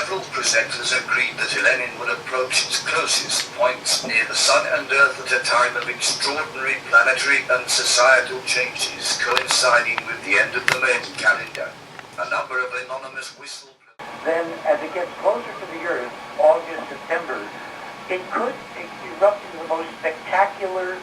several presenters agreed that ELEnin would approach its closest points near the Sun and Earth at a time of extraordinary planetary and societal changes coinciding with the end of the main calendar. A number of anonymous whistleblowers. Then, as it gets closer to the Earth, August, September, it could erupt into the most spectacular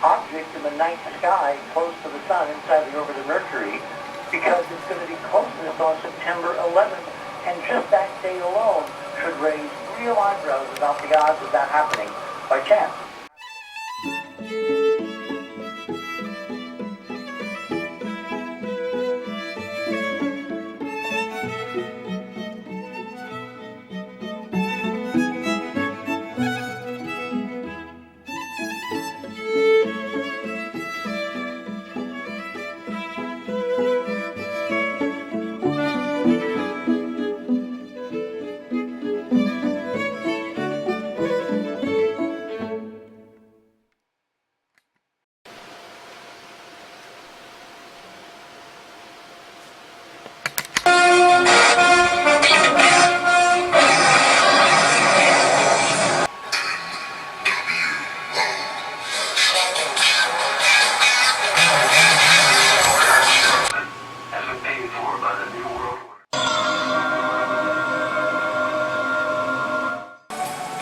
object in the night sky close to the Sun inside the orbit of Mercury, because it's going to be closest on September 11th, and just that day alone should raise real eyebrows about the odds of that happening by chance.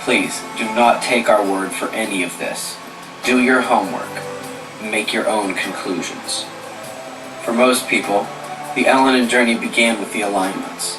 Please, do not take our word for any of this. Do your homework. Make your own conclusions. For most people, the ELEnin journey began with the alignments.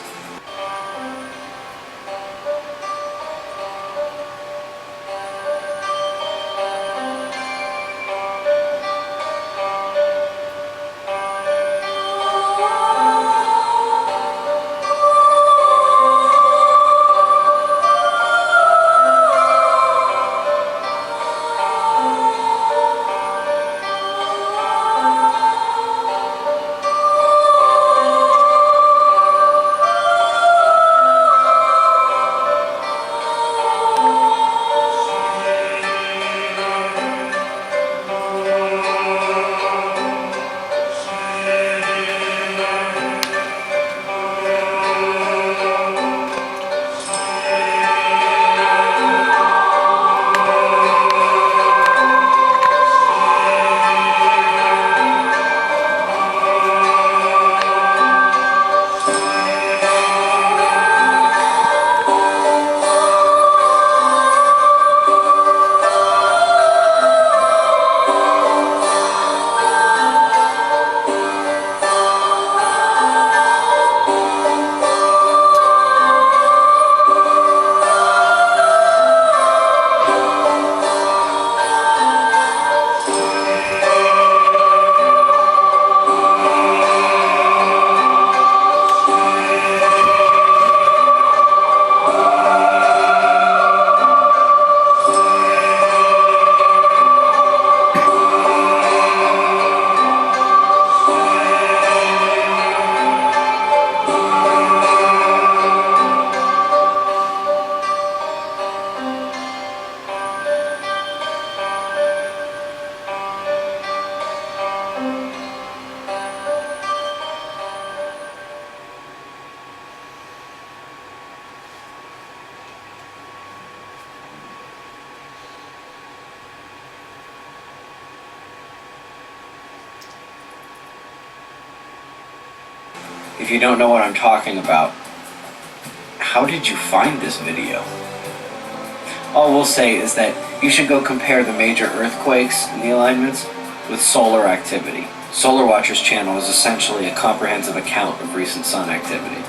If you don't know what I'm talking about, how did you find this video? All we'll say is that you should go compare the major earthquakes and the alignments with solar activity. Solar Watcher's channel is essentially a comprehensive account of recent sun activity.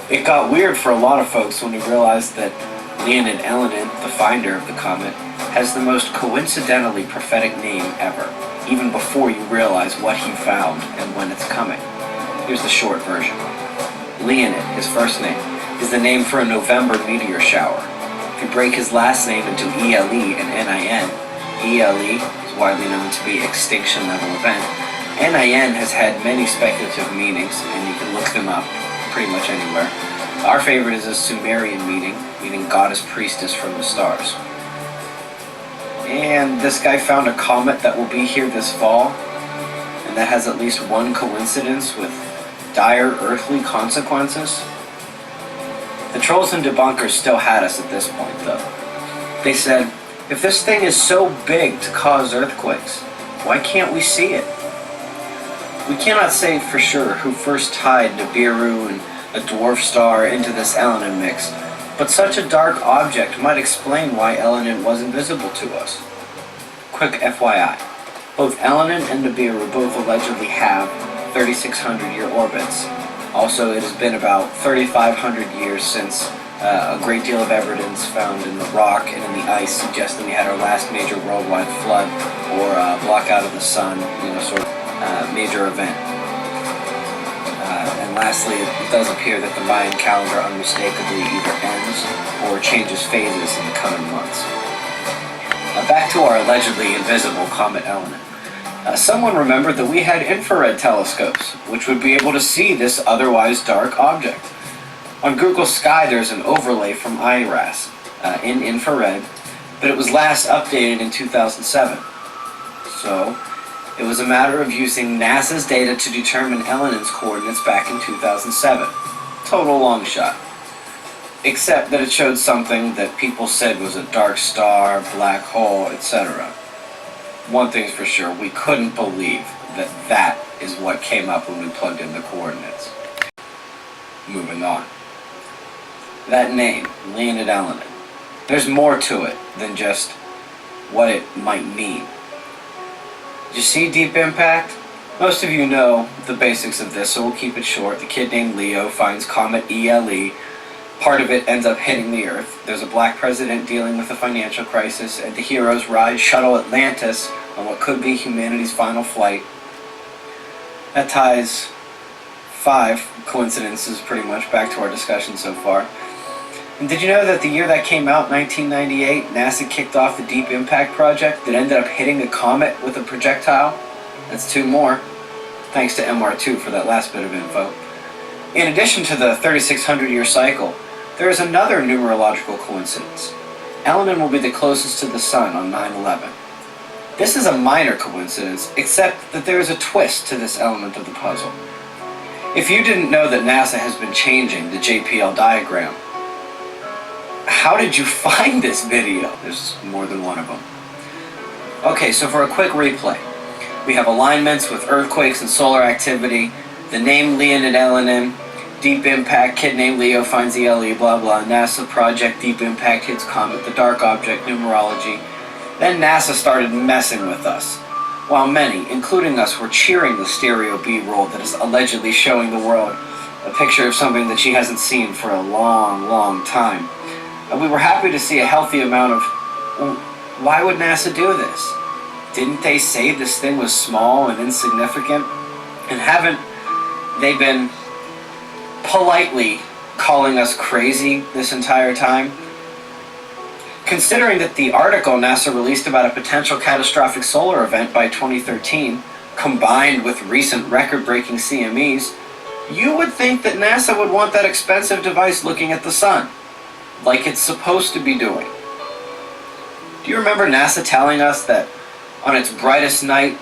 It got weird for a lot of folks when we realized that ELEnin, the finder of the comet, has the most coincidentally prophetic name ever, even before you realize what he found and when it's coming. Here's the short version. ELEnin, his first name, is the name for a November meteor shower. If you break his last name into ELE and NIN, ELE is widely known to be extinction level event. NIN has had many speculative meanings, and you can look them up pretty much anywhere. Our favorite is a Sumerian meaning goddess priestess from the stars. And this guy found a comet that will be here this fall, and that has at least one coincidence with dire earthly consequences. The trolls and debunkers still had us at this point, though. They said, if this thing is so big to cause earthquakes, why can't we see it? We cannot say for sure who first tied Niburu and a dwarf star into this ELEnin mix, but such a dark object might explain why ELEnin was invisible to us. Quick FYI, both ELEnin and Niburu both allegedly have 3,600-year orbits. Also, it has been about 3,500 years since a great deal of evidence found in the rock and in the ice suggesting we had our last major worldwide flood or blackout of the sun, sort of major event. And lastly, it does appear that the Mayan calendar unmistakably either ends or changes phases in the coming months. Back to our allegedly invisible comet ELEnin. Someone remembered that we had infrared telescopes, which would be able to see this otherwise dark object. On Google Sky, there's an overlay from IRAS in infrared, but it was last updated in 2007. So, it was a matter of using NASA's data to determine ELENin's coordinates back in 2007. Total long shot. Except that it showed something that people said was a dark star, black hole, etc. One thing's for sure, we couldn't believe that that is what came up when we plugged in the coordinates. Moving on. That name, ELEnin. There's more to it than just what it might mean. Did you see Deep Impact? Most of you know the basics of this, so we'll keep it short. The kid named Leo finds comet ELE. Part of it ends up hitting the Earth. There's a black president dealing with a financial crisis, and the heroes ride Shuttle Atlantis on what could be humanity's final flight. That ties 5 coincidences pretty much back to our discussion so far. And did you know that the year that came out, 1998, NASA kicked off the Deep Impact project that ended up hitting a comet with a projectile? That's 2 more. Thanks to MR2 for that last bit of info. In addition to the 3,600-year cycle, there is another numerological coincidence. ELEnin will be the closest to the Sun on 9/11. This is a minor coincidence, except that there is a twist to this element of the puzzle. If you didn't know that NASA has been changing the JPL diagram, how did you find this video? There's more than one of them. Okay, so for a quick replay, we have alignments with earthquakes and solar activity, the name ELEnin, Deep Impact, kid named Leo finds ELE, blah blah, NASA project, Deep Impact hits comet, the dark object, numerology. Then NASA started messing with us. While many, including us, were cheering the stereo B-roll that is allegedly showing the world a picture of something that she hasn't seen for a long, long time. We were happy to see a healthy amount of, well, why would NASA do this? Didn't they say this thing was small and insignificant? And haven't they been politely calling us crazy this entire time? Considering that the article NASA released about a potential catastrophic solar event by 2013, combined with recent record-breaking CMEs, you would think that NASA would want that expensive device looking at the sun, like it's supposed to be doing. Do you remember NASA telling us that on its brightest night,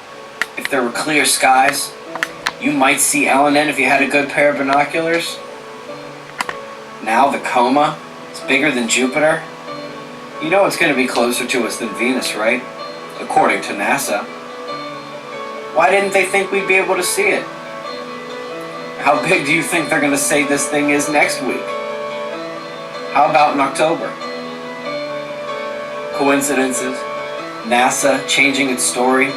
if there were clear skies, you might see ELEnin if you had a good pair of binoculars? Now the coma is bigger than Jupiter. You know it's going to be closer to us than Venus, right? According to NASA. Why didn't they think we'd be able to see it? How big do you think they're going to say this thing is next week? How about in October? Coincidences? NASA changing its story?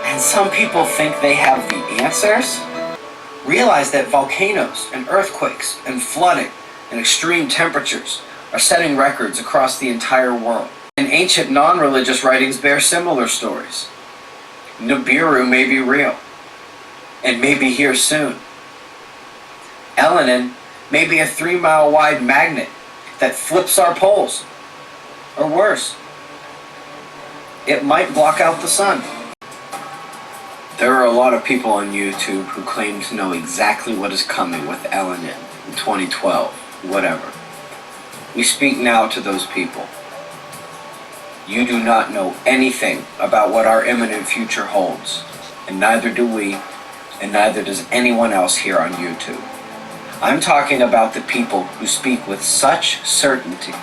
And some people think they have the answers? Realize that volcanoes and earthquakes and flooding and extreme temperatures are setting records across the entire world. And ancient non-religious writings bear similar stories. Niburu may be real, and may be here soon. ELEnin may be a 3-mile wide magnet that flips our poles. Or worse, it might block out the sun. There are a lot of people on YouTube who claim to know exactly what is coming with ELEnin in 2012, whatever. We speak now to those people. You do not know anything about what our imminent future holds, and neither do we, and neither does anyone else here on YouTube. I'm talking about the people who speak with such certainty,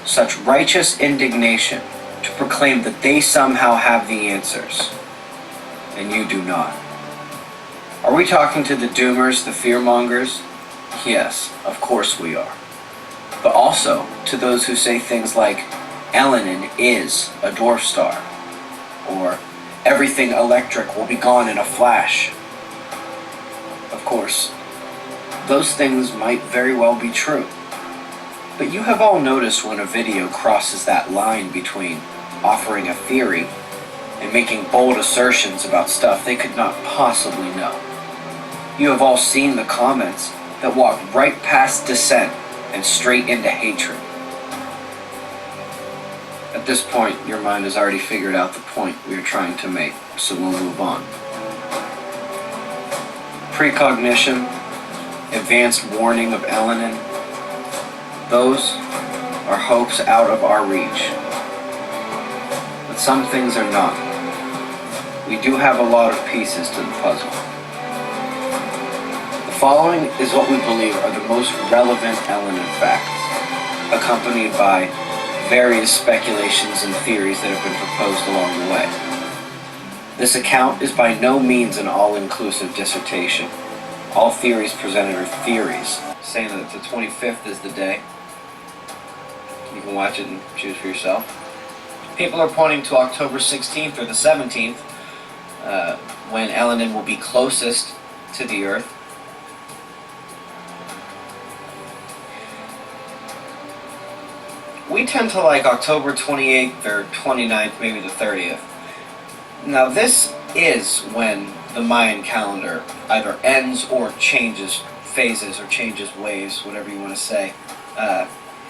such righteous indignation, to proclaim that they somehow have the answers, and you do not. Are we talking to the doomers, the fearmongers? Yes, of course we are. But also to those who say things like, ELEnin is a dwarf star, or everything electric will be gone in a flash. Of course, those things might very well be true. But you have all noticed when a video crosses that line between offering a theory and making bold assertions about stuff they could not possibly know. You have all seen the comments that walk right past dissent and straight into hatred. At this point, your mind has already figured out the point we are trying to make, so we'll move on. Precognition, advanced warning of ELEnin, those are hopes out of our reach. But some things are not. We do have a lot of pieces to the puzzle. The following is what we believe are the most relevant ELEnin facts, accompanied by various speculations and theories that have been proposed along the way. This account is by no means an all-inclusive dissertation. All theories presented are theories, saying that the 25th is the day. You can watch it and choose for yourself. People are pointing to October 16th or the 17th, when ELEnin will be closest to the Earth. We tend to like October 28th or 29th, maybe the 30th. Now this is when the Mayan calendar either ends or changes phases or changes waves, whatever you want to say.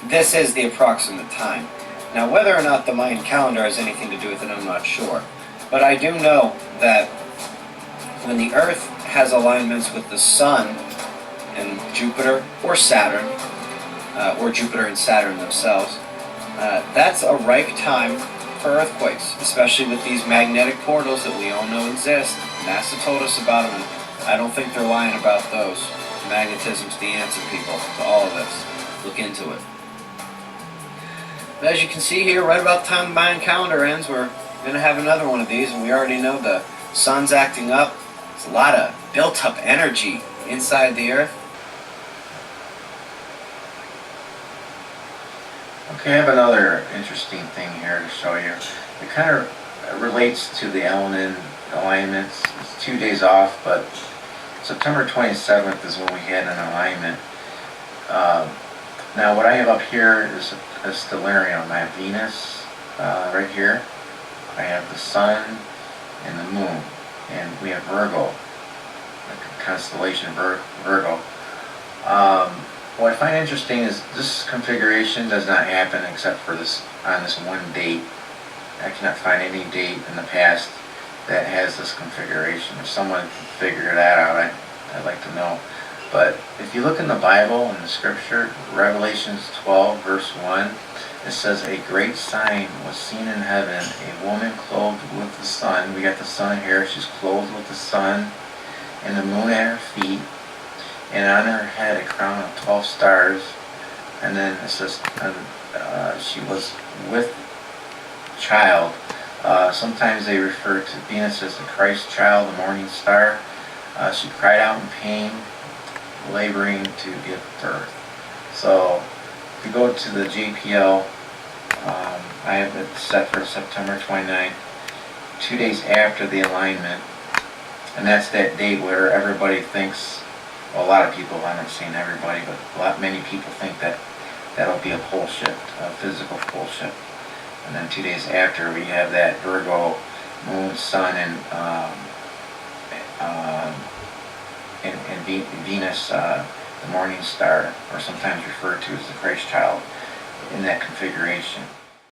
This is the approximate time. Now whether or not the Mayan calendar has anything to do with it, I'm not sure. But I do know that when the Earth has alignments with the Sun and Jupiter or Saturn, or Jupiter and Saturn themselves, that's a ripe time for earthquakes, especially with these magnetic portals that we all know exist. NASA told us about them, and I don't think they're lying about those. Magnetism's the answer, people, to all of this. Look into it. But as you can see here, right about the time the Mayan calendar ends, we're going to have another one of these, and we already know the sun's acting up. There's a lot of built-up energy inside the Earth. Okay, I have another interesting thing here to show you. It kind of relates to the ELEnin alignments. It's 2 days off, but September 27th is when we had an alignment. Now what I have up here is a stellarium. I have Venus right here. I have the Sun and the Moon. And we have Virgo, the constellation Virgo. What I find interesting is this configuration does not happen except for this on this one date. I cannot find any date in the past that has this configuration. If someone can figure that out, I'd like to know. But if you look in the Bible, in the scripture, Revelations 12 verse 1, it says, "A great sign was seen in heaven, a woman clothed with the sun." We got the sun here. She's clothed with the sun, and the moon at her feet, and on her head a crown of 12 stars. And then it says she was with child. Sometimes they refer to Venus as the Christ child, the morning star. She cried out in pain, laboring to give birth. So if we go to the JPL, I have it set for September 29th, 2 days after the alignment. And that's that date where everybody thinks, well, a lot of people, I'm not saying everybody, but many people think that that'll be a pole shift, a physical pole shift. And then 2 days after, we have that Virgo, Moon, Sun, and Venus, the morning star, or sometimes referred to as the Christ child, in that configuration.